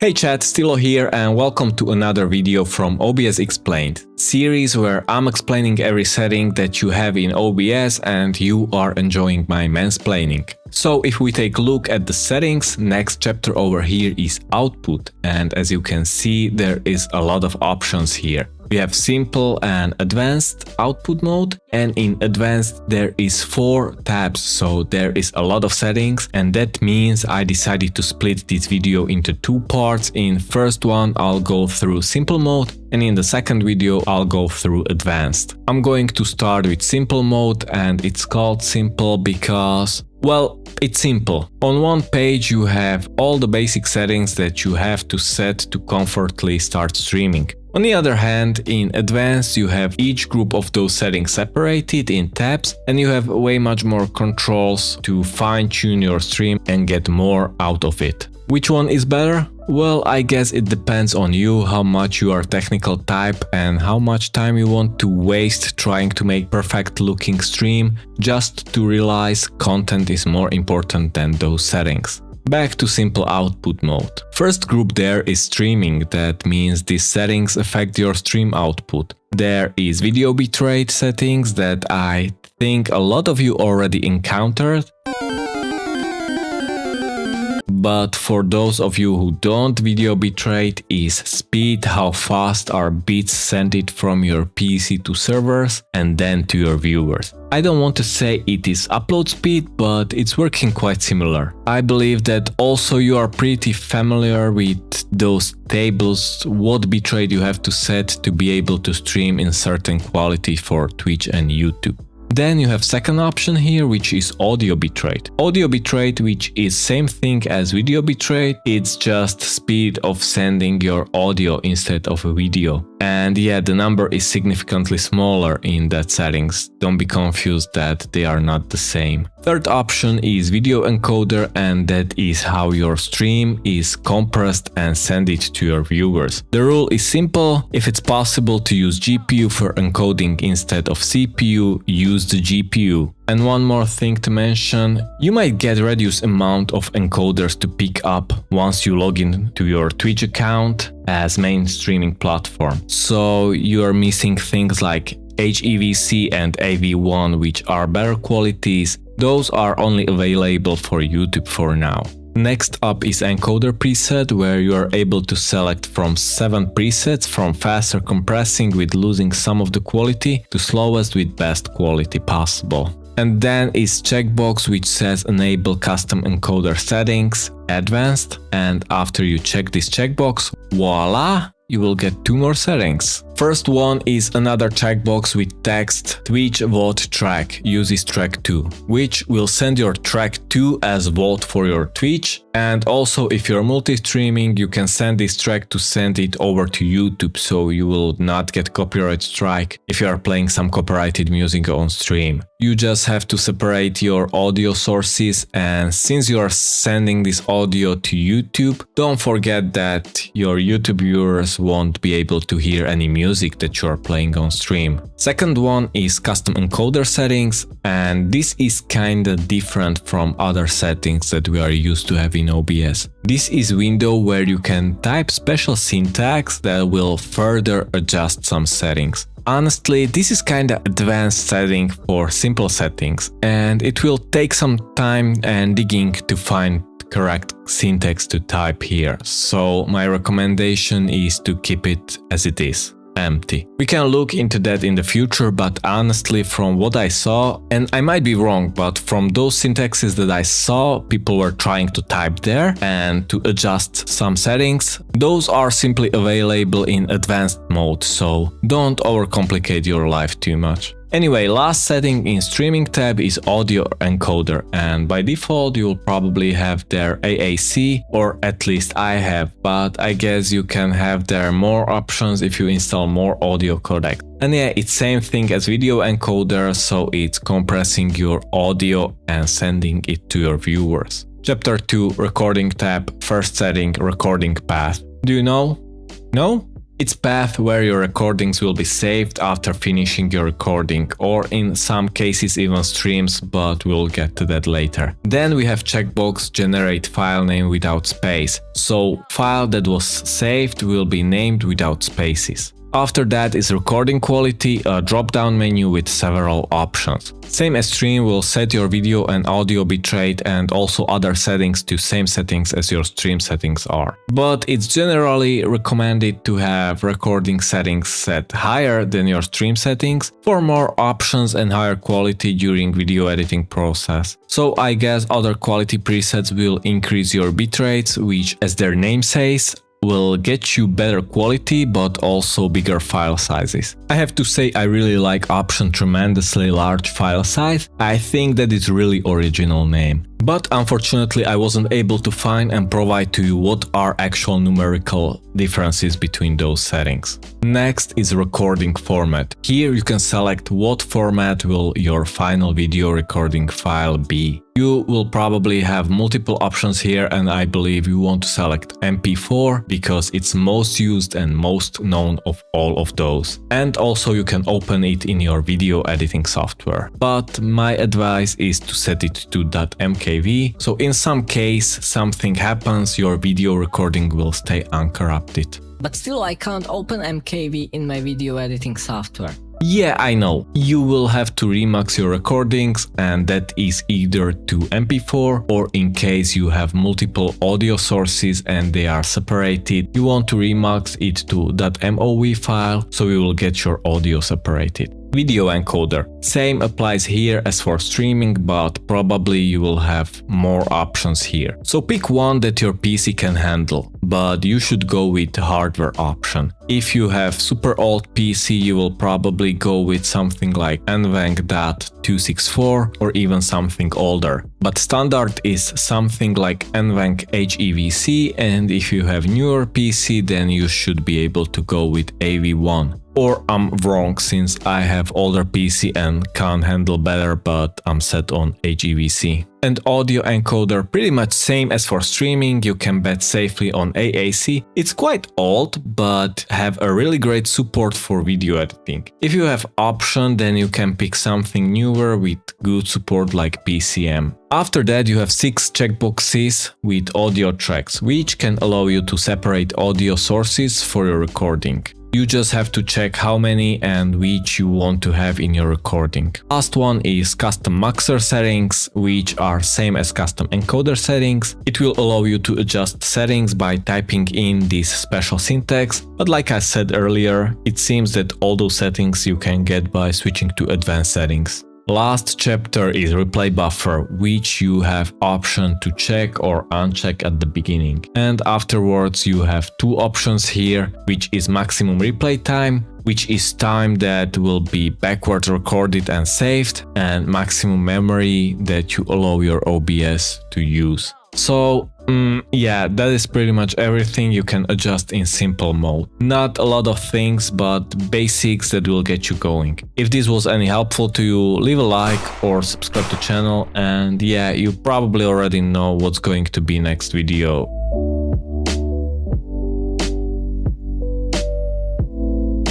Hey chat, Stilo here and welcome to another video from OBS Explained, series where I'm explaining every setting that you have in OBS and you are enjoying my mansplaining. So if we take a look at the settings, next chapter over here is output, and as you can see there is a lot of options here. We have simple and advanced output mode, and in advanced there is 4 tabs, so there is a lot of settings, and that means I decided to split this video into 2 parts. In first one I'll go through simple mode, and in the second video I'll go through advanced. I'm going to start with simple mode, and it's called simple because, well, it's simple. On one page you have all the basic settings that you have to set to comfortably start streaming. On the other hand, in advanced you have each group of those settings separated in tabs, and you have way much more controls to fine-tune your stream and get more out of it. Which one is better? Well, I guess it depends on you, how much you are technical type and how much time you want to waste trying to make perfect looking stream just to realize content is more important than those settings. Back to simple output mode. First group there is streaming, that means these settings affect your stream output. There is video bitrate settings that I think a lot of you already encountered. But for those of you who don't, video bitrate is speed, how fast are bits sent it from your PC to servers and then to your viewers. I don't want to say it is upload speed, but it's working quite similar. I believe that also you are pretty familiar with those tables, what bitrate you have to set to be able to stream in certain quality for Twitch and YouTube. Then you have second option here, which is audio bitrate. Audio bitrate, which is same thing as video bitrate, it's just speed of sending your audio instead of a video. And yeah, the number is significantly smaller in that settings. Don't be confused that they are not the same. Third option is video encoder, and that is how your stream is compressed and send it to your viewers. The rule is simple. If it's possible to use GPU for encoding instead of CPU, use the GPU. And one more thing to mention, you might get reduced amount of encoders to pick up once you log in to your Twitch account as main streaming platform. So you are missing things like HEVC and AV1, which are better qualities. Those are only available for YouTube for now. Next up is encoder preset, where you are able to select from 7 presets, from faster compressing with losing some of the quality to slowest with best quality possible. And then is checkbox, which says enable custom encoder settings, advanced, and after you check this checkbox, voila, you will get 2 more settings. First one is another checkbox with text Twitch vote track uses track 2, which will send your track 2 as vote for your Twitch. And also if you're multi-streaming, you can send this track to send it over to YouTube, so you will not get copyright strike if you are playing some copyrighted music on stream. You just have to separate your audio sources, and since you are sending this audio to YouTube, don't forget that your YouTube viewers won't be able to hear any music that you are playing on stream. Second one is custom encoder settings, and this is kinda different from other settings that we are used to have in OBS. This is window where you can type special syntax that will further adjust some settings. Honestly, this is kinda advanced setting for simple settings, and it will take some time and digging to find correct syntax to type here. So my recommendation is to keep it as it is, empty. We can look into that in the future, but honestly from what I saw, and I might be wrong, but from those syntaxes that I saw, people were trying to type there and to adjust some settings. Those are simply available in advanced mode, so don't overcomplicate your life too much. Anyway, last setting in streaming tab is audio encoder, and by default you'll probably have their AAC, or at least I have, but I guess you can have there more options if you install more audio codec. And yeah, it's same thing as video encoder, so it's compressing your audio and sending it to your viewers. Chapter 2, recording tab, first setting, recording path. Do you know? No? It's path where your recordings will be saved after finishing your recording, or in some cases even streams, but we'll get to that later. Then we have checkbox generate file name without space, so file that was saved will be named without spaces. After that is recording quality, a drop-down menu with several options. Same as stream will set your video and audio bitrate and also other settings to same settings as your stream settings are. But it's generally recommended to have recording settings set higher than your stream settings for more options and higher quality during video editing process. So I guess other quality presets will increase your bitrates, which as their name says, will get you better quality but also bigger file sizes. I have to say I really like option tremendously large file size. I think that is really original name. But unfortunately I wasn't able to find and provide to you what are actual numerical differences between those settings. Next is recording format. Here you can select what format will your final video recording file be. You will probably have multiple options here and I believe you want to select Ep.4 because it's most used and most known of all of those. And also you can open it in your video editing software. But my advice is to set it to .mkv, so in some case something happens, your video recording will stay uncorrupted. But still I can't open MKV in my video editing software. Yeah, I know. You will have to remix your recordings and that is either to Ep.4 or in case you have multiple audio sources and they are separated, you want to remix it to .mov file so you will get your audio separated. Video encoder. Same applies here as for streaming, but probably you will have more options here. So pick one that your PC can handle, but you should go with the hardware option. If you have super old PC, you will probably go with something like NVENC.264 or even something older. But standard is something like NVENC HEVC, and if you have newer PC, then you should be able to go with AV1. Or I'm wrong since I have older PC and can handle better, but I'm set on HEVC. And audio encoder, pretty much same as for streaming, you can bet safely on AAC. It's quite old, but have a really great support for video editing. If you have option, then you can pick something newer with good support like PCM. After that you have 6 checkboxes with audio tracks, which can allow you to separate audio sources for your recording. You just have to check how many and which you want to have in your recording. Last one is custom mixer settings, which are same as custom encoder settings. It will allow you to adjust settings by typing in this special syntax, but like I said earlier, it seems that all those settings you can get by switching to advanced settings. Last chapter is replay buffer, which you have option to check or uncheck at the beginning. And afterwards you have 2 options here, which is maximum replay time, which is time that will be backwards recorded and saved, and maximum memory that you allow your OBS to use. So yeah, that is pretty much everything you can adjust in simple mode. Not a lot of things, but basics that will get you going. If this was any helpful to you, leave a like or subscribe to the channel, and yeah, you probably already know what's going to be next video.